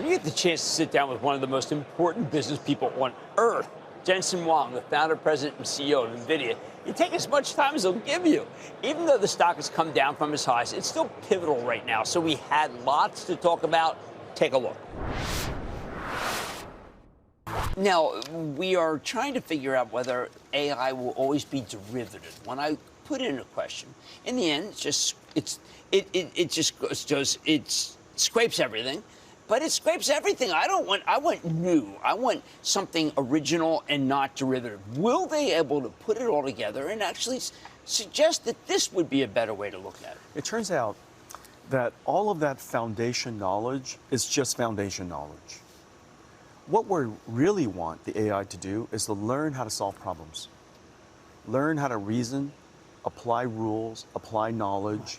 When you get the chance to sit down with one of the most important business people on earth, Jensen Huang, the founder, president, and CEO of Nvidia, you take as much time as they'll give you. Even though the stock has come down from its highs, it's still pivotal right now. So we had lots to talk about. Take a look. Now, we are trying to figure out whether AI will always be derivative. When I put in a question, in the end, it scrapes everything. But it scrapes everything. I want new. I want something original and not derivative. Will they be able to put it all together and actually suggest that this would be a better way to look at it? It turns out that all of that foundation knowledge is just foundation knowledge. What we really want the AI to do is to learn how to solve problems, learn how to reason, apply rules, apply knowledge,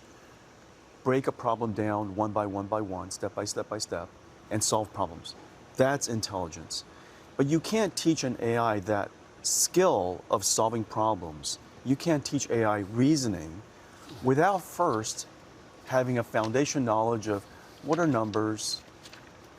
break a problem down one by one, step by step, and solve problems. That's intelligence. But you can't teach an AI that skill of solving problems. You can't teach AI reasoning without first having a foundation knowledge of what are numbers,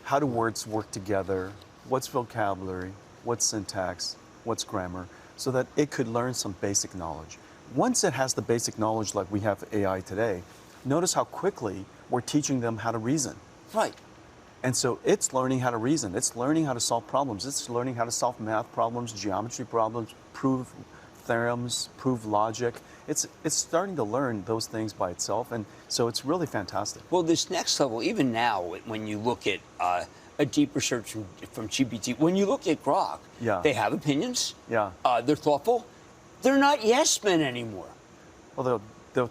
how do words work together, what's vocabulary, what's syntax, what's grammar, so that it could learn some basic knowledge. Once it has the basic knowledge like we have AI today, notice how quickly we're teaching them how to reason. Right. And so it's learning how to reason. It's learning how to solve problems. It's learning how to solve math problems, geometry problems, prove theorems, prove logic. It's starting to learn those things by itself. And so it's really fantastic. Well, this next level, even now, when you look at a deeper search from GPT, when you look at Grok, they have opinions. Yeah. They're thoughtful. They're not yes men anymore. Well, they'll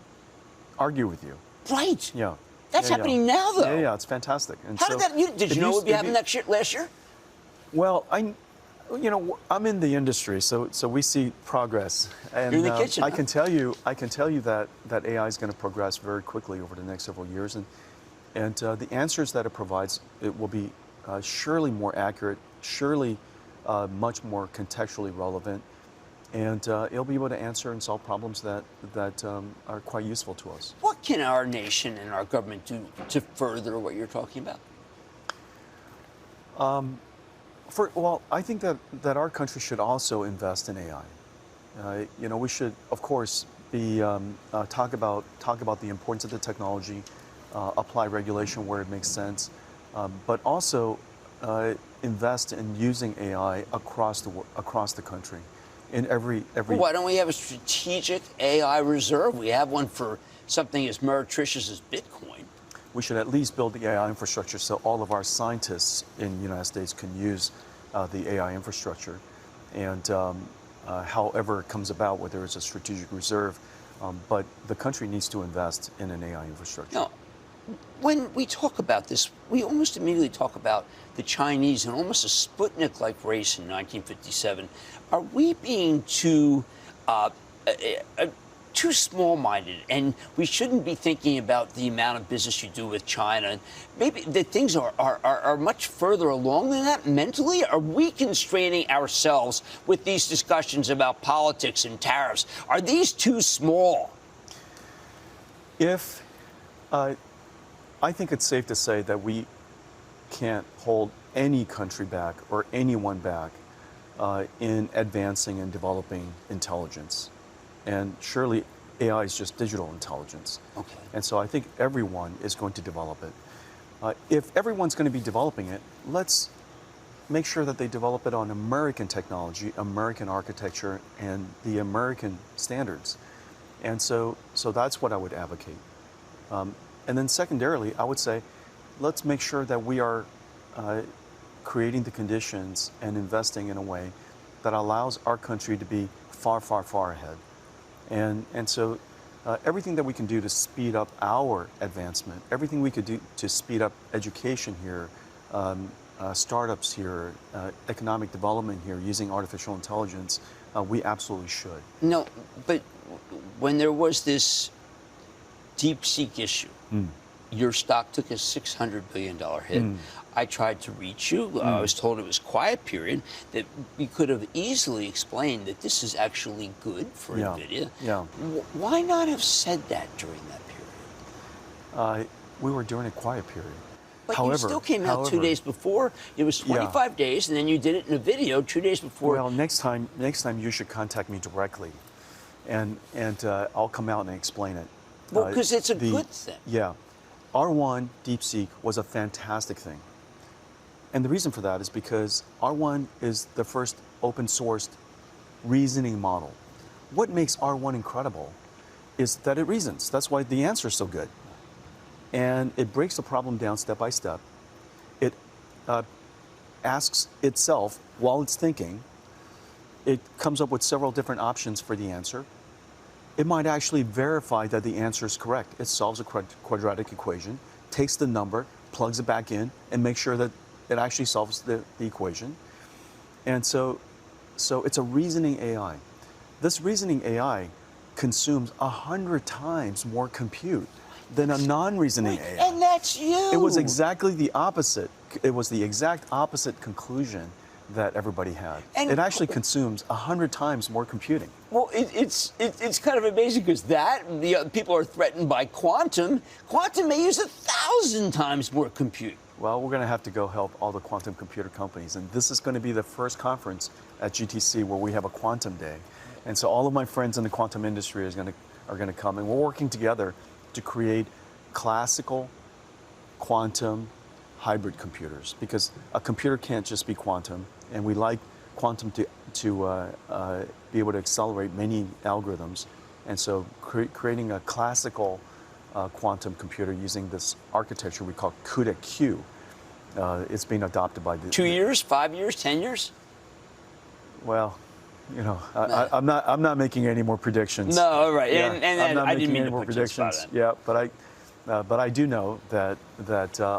argue with you. Right. Yeah. That's happening now, though. Yeah, it's fantastic. And how did that? Did you know it would be happening last year? Well, I'm in the industry, so we see progress. And you're in the kitchen. I can tell you that AI is going to progress very quickly over the next several years, and the answers that it provides, it will be surely more accurate, surely much more contextually relevant. And it'll be able to answer and solve problems that are quite useful to us. What can our nation and our government do to further what you're talking about? Well, I think that our country should also invest in AI. We should, of course, be talk about the importance of the technology, apply regulation where it makes sense, but also invest in using AI across the country. In every Well, why don't we have a strategic AI reserve? We have one for something as meretricious as Bitcoin. We should at least build the AI infrastructure so all of our scientists in the United States can use the AI infrastructure. And however it comes about, whether it's a strategic reserve, but the country needs to invest in an AI infrastructure. Now, when we talk about this, we almost immediately talk about the Chinese and almost a Sputnik-like race in 1957. Are we being too small-minded, and we shouldn't be thinking about the amount of business you do with China? Maybe that things are much further along than that mentally? Are we constraining ourselves with these discussions about politics and tariffs? Are these too small? I think it's safe to say that we can't hold any country back or anyone back in advancing and developing intelligence. And surely AI is just digital intelligence. Okay. And so I think everyone is going to develop it. If everyone's going to be developing it, let's make sure that they develop it on American technology, American architecture, and the American standards. And so that's what I would advocate. And then secondarily, I would say, let's make sure that we are creating the conditions and investing in a way that allows our country to be far, far, far ahead. And so everything that we can do to speed up our advancement, everything we could do to speed up education here, startups here, economic development here using artificial intelligence, we absolutely should. No, but when there was this DeepSeek issue, your stock took a $600 billion hit. I tried to reach you. I was told it was quiet period, that we could have easily explained that this is actually good for Nvidia. Yeah. Why not have said that during that period? We were during a quiet period. But you still came out 2 days before. It was 25 days, and then you did it in a video 2 days before. Well, next time you should contact me directly, and I'll come out and explain it. Well, because it's a good thing. Yeah. R1 DeepSeek was a fantastic thing. And the reason for that is because R1 is the first open sourced reasoning model. What makes R1 incredible is that it reasons. That's why the answer is so good. And it breaks the problem down step by step. It asks itself while it's thinking. It comes up with several different options for the answer. It might actually verify that the answer is correct. It solves a quadratic equation, takes the number, plugs it back in, and makes sure that it actually solves the equation. And so it's a reasoning AI. This reasoning AI consumes 100 times more compute than a non-reasoning AI. And that's you. It was exactly the opposite. It was the exact opposite conclusion that everybody had. And it actually consumes 100 times more computing. Well, it's kind of amazing because people are threatened by quantum. Quantum may use 1,000 times more compute. Well, we're going to have to go help all the quantum computer companies, and this is going to be the first conference at GTC where we have a quantum day. And so all of my friends in the quantum industry are going to come, and we're working together to create classical quantum hybrid computers, because a computer can't just be quantum, and we like quantum to be able to accelerate many algorithms. And so creating a classical quantum computer using this architecture we call CUDA-Q. It's being adopted by the 2 years, 5 years, 10 years? Well, you know, I'm not making any more predictions. No, all right. Yeah, and I didn't mean to more put you on the spot predictions. then. Yeah, but I do know that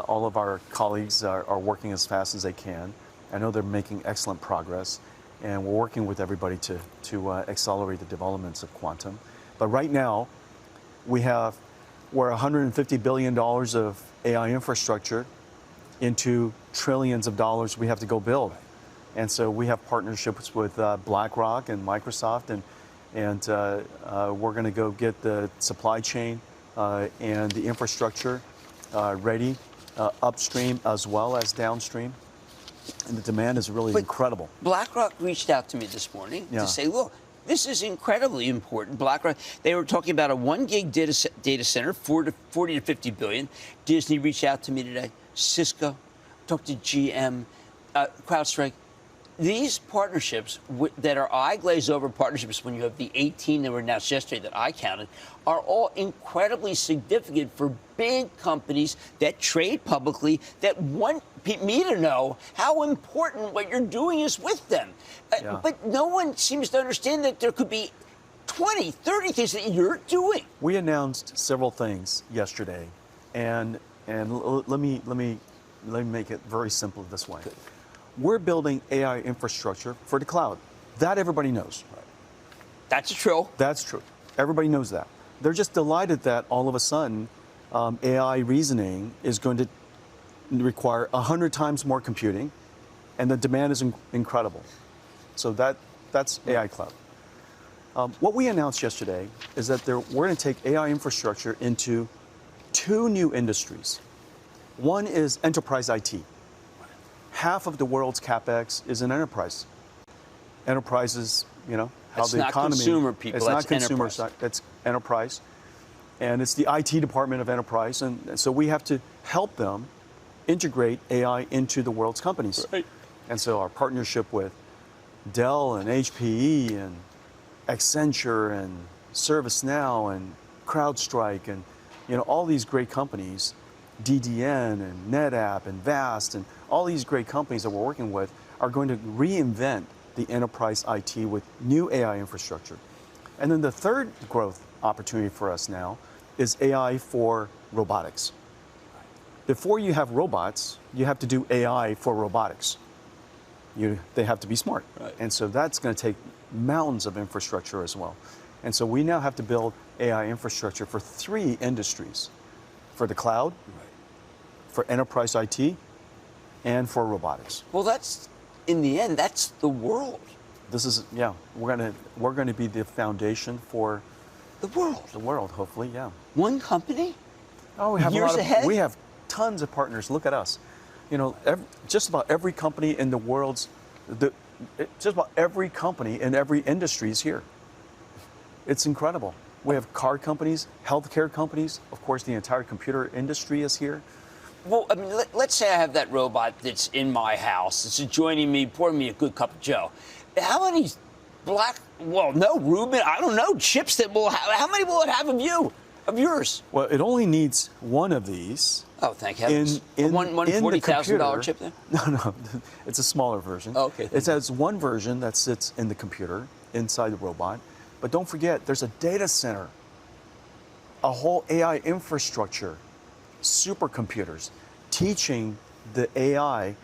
all of our colleagues are working as fast as they can. I know they're making excellent progress, and we're working with everybody to accelerate the developments of quantum. But right now, we're $150 billion of AI infrastructure into trillions of dollars we have to go build. And so we have partnerships with BlackRock and Microsoft, and we're going to go get the supply chain and the infrastructure ready, upstream as well as downstream. And the demand is really incredible. BlackRock reached out to me this morning to say, look, this is incredibly important. BlackRock, they were talking about a 1 gig data center, 40 to 50 billion. Disney reached out to me today. Cisco, talked to GM, CrowdStrike. These partnerships that are eye glaze over partnerships, when you have the 18 that were announced yesterday that I counted, are all incredibly significant for big companies that trade publicly, that want me to know how important what you're doing is with them. But no one seems to understand that there could be 20, 30 things that you're doing. We announced several things yesterday, and let me make it very simple this way. We're building AI infrastructure for the cloud. That everybody knows. That's true. That's true. Everybody knows that. They're just delighted that all of a sudden AI reasoning is going to require 100 times more computing, and the demand is incredible. So that's AI cloud. What we announced yesterday is that we're going to take AI infrastructure into 2 new industries. One is enterprise IT. Half of the world's CapEx is in enterprise. Enterprises, you know, how it's the not economy. Consumer people. It's that's not consumer. enterprise. It's enterprise, and it's the IT department of enterprise, and so we have to help them integrate AI into the world's companies. Right. And so our partnership with Dell and HPE and Accenture and ServiceNow and CrowdStrike and all these great companies, DDN and NetApp and Vast and all these great companies that we're working with are going to reinvent the enterprise IT with new AI infrastructure. And then the third growth opportunity for us now is AI for robotics. Before you have robots, you have to do AI for robotics. They have to be smart. Right. And so that's going to take mountains of infrastructure as well. And so we now have to build AI infrastructure for 3 industries: for the cloud, for enterprise IT, and for robotics. Well, that's, in the end, that's the world. This is, we're going to be the foundation for the world. The world, hopefully, yeah. One company? Oh, we have years ahead? We have tons of partners. Look at us. You know, just about every company in the world's, just about every company in every industry is here. It's incredible. We have car companies, healthcare companies. Of course, the entire computer industry is here. Well, I mean, let's say I have that robot that's in my house. It's joining me, pouring me a good cup of Joe. How many Reuben, I don't know, chips that will have, how many will it have of yours? Well, it only needs one of these. Oh, thank heavens. In one $40,000 chip then? No, it's a smaller version. Oh, okay. It has one version that sits in the computer, inside the robot. But don't forget, there's a data center, a whole AI infrastructure, supercomputers, teaching the AI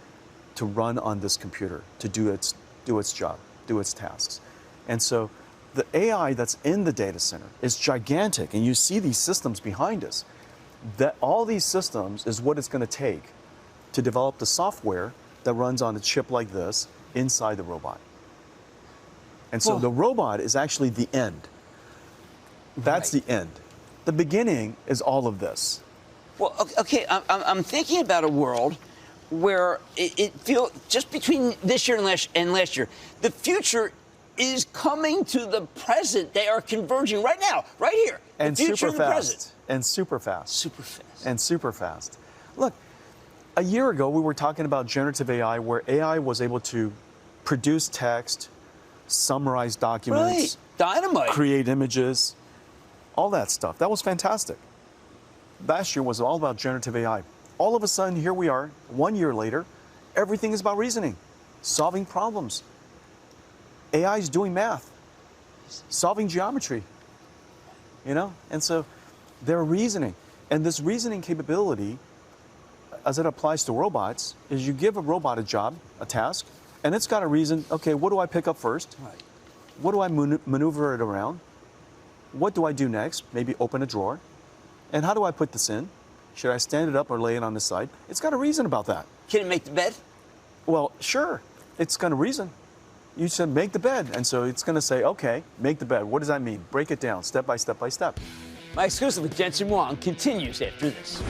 to run on this computer, to do its job, do its tasks. And so the AI that's in the data center is gigantic, and you see these systems behind us. That all these systems is what it's going to take to develop the software that runs on a chip like this inside the robot. And so the robot is actually the end. That's the end. The beginning is all of this. Well, okay, I'm thinking about a world where it feels, just between this year and last year, the future is coming to the present. They are converging right now, right here. And the future super and the fast. present. And super fast. Super fast. And super fast. Look, a year ago we were talking about generative AI, where AI was able to produce text, summarize documents, dynamite, create images, all that stuff. That was fantastic. Last year was all about generative AI. All of a sudden, here we are, 1 year later, everything is about reasoning, solving problems. AI is doing math, solving geometry, you know? And so they're reasoning. And this reasoning capability, as it applies to robots, is you give a robot a job, a task, and it's got to reason, okay, what do I pick up first? Right. What do I maneuver it around? What do I do next? Maybe open a drawer. And how do I put this in? Should I stand it up or lay it on the side? It's got to reason about that. Can it make the bed? Well, sure. It's going to reason. You said make the bed. And so it's going to say, okay, make the bed. What does that mean? Break it down step by step by step. My exclusive with Jensen Huang continues after this.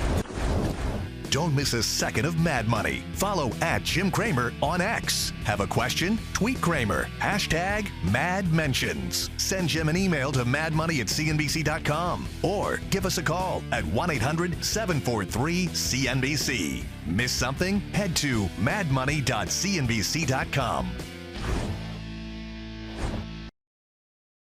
Don't miss a second of Mad Money. Follow @Jim Cramer on X. Have a question? Tweet Cramer. #MadMentions. Send Jim an email to madmoney@cnbc.com or give us a call at 1-800-743-CNBC. Miss something? Head to madmoney.cnbc.com.